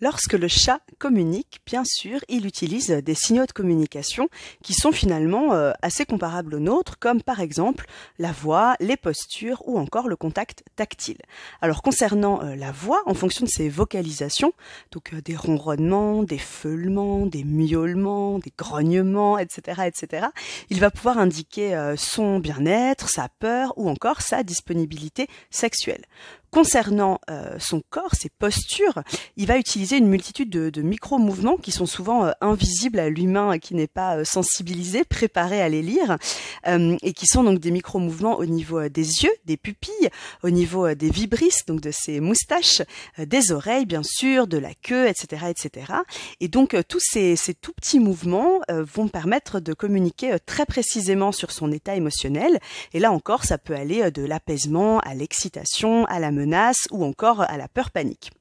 Lorsque le chat communique, bien sûr, il utilise des signaux de communication qui sont finalement assez comparables aux nôtres, comme par exemple la voix, les postures ou encore le contact tactile. Alors concernant la voix, en fonction de ses vocalisations, donc des ronronnements, des feulements, des miaulements, des grognements, etc., il va pouvoir indiquer son bien-être, sa peur ou encore sa disponibilité sexuelle. Concernant son corps, ses postures, il va utiliser une multitude de micro-mouvements qui sont souvent invisibles à l'humain qui n'est pas sensibilisé, préparé à les lire, et qui sont donc des micro-mouvements au niveau des yeux, des pupilles, au niveau des vibrisses, donc de ses moustaches, des oreilles bien sûr, de la queue, etc. Et donc tous ces tout petits mouvements vont permettre de communiquer très précisément sur son état émotionnel. Et là encore, ça peut aller de l'apaisement à l'excitation, à la menace ou encore à la peur panique.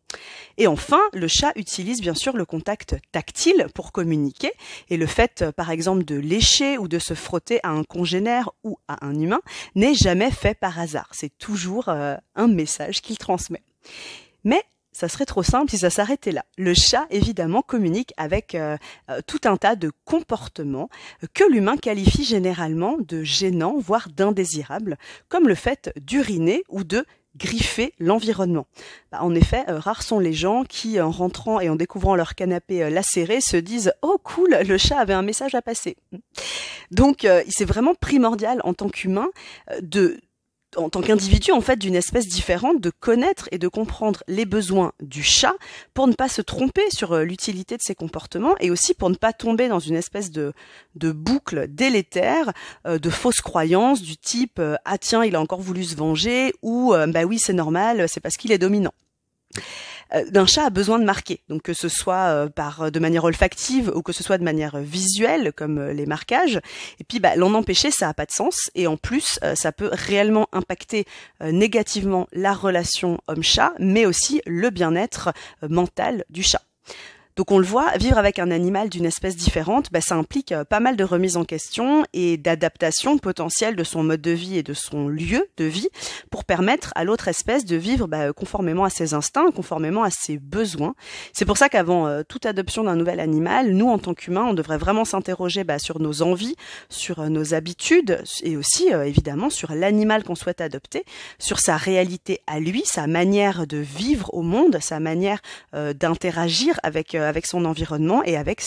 Et enfin, le chat utilise bien sûr le contact tactile pour communiquer et le fait par exemple de lécher ou de se frotter à un congénère ou à un humain n'est jamais fait par hasard. C'est toujours un message qu'il transmet. Mais ça serait trop simple si ça s'arrêtait là. Le chat, évidemment, communique avec tout un tas de comportements que l'humain qualifie généralement de gênants, voire d'indésirables, comme le fait d'uriner ou de griffer l'environnement. En effet, rares sont les gens qui, en rentrant et en découvrant leur canapé lacéré, se disent « Oh cool, le chat avait un message à passer ». Donc, c'est vraiment primordial en tant qu'humain en tant qu'individu, en fait, d'une espèce différente, de connaître et de comprendre les besoins du chat pour ne pas se tromper sur l'utilité de ses comportements et aussi pour ne pas tomber dans une espèce de boucle délétère de fausses croyances du type « Ah tiens, il a encore voulu se venger » ou « Bah oui, c'est normal, c'est parce qu'il est dominant ». D'un chat a besoin de marquer, donc que ce soit de manière olfactive ou que ce soit de manière visuelle comme les marquages. Et puis l'en empêcher, ça n'a pas de sens et en plus ça peut réellement impacter négativement la relation homme-chat, mais aussi le bien-être mental du chat. Donc on le voit, vivre avec un animal d'une espèce différente, ça implique pas mal de remises en question et d'adaptation potentielle de son mode de vie et de son lieu de vie pour permettre à l'autre espèce de vivre conformément à ses instincts, conformément à ses besoins. C'est pour ça qu'avant toute adoption d'un nouvel animal, nous en tant qu'humains, on devrait vraiment s'interroger sur nos envies, sur nos habitudes et aussi évidemment sur l'animal qu'on souhaite adopter, sur sa réalité à lui, sa manière de vivre au monde, sa manière d'interagir avec son environnement et avec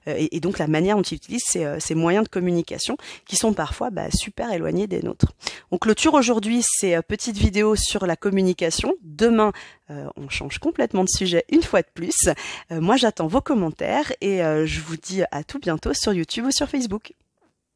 et donc la manière dont il utilise ses moyens de communication qui sont parfois super éloignés des nôtres. On clôture aujourd'hui ces petites vidéos sur la communication. Demain, on change complètement de sujet une fois de plus. Moi, j'attends vos commentaires et je vous dis à tout bientôt sur YouTube ou sur Facebook.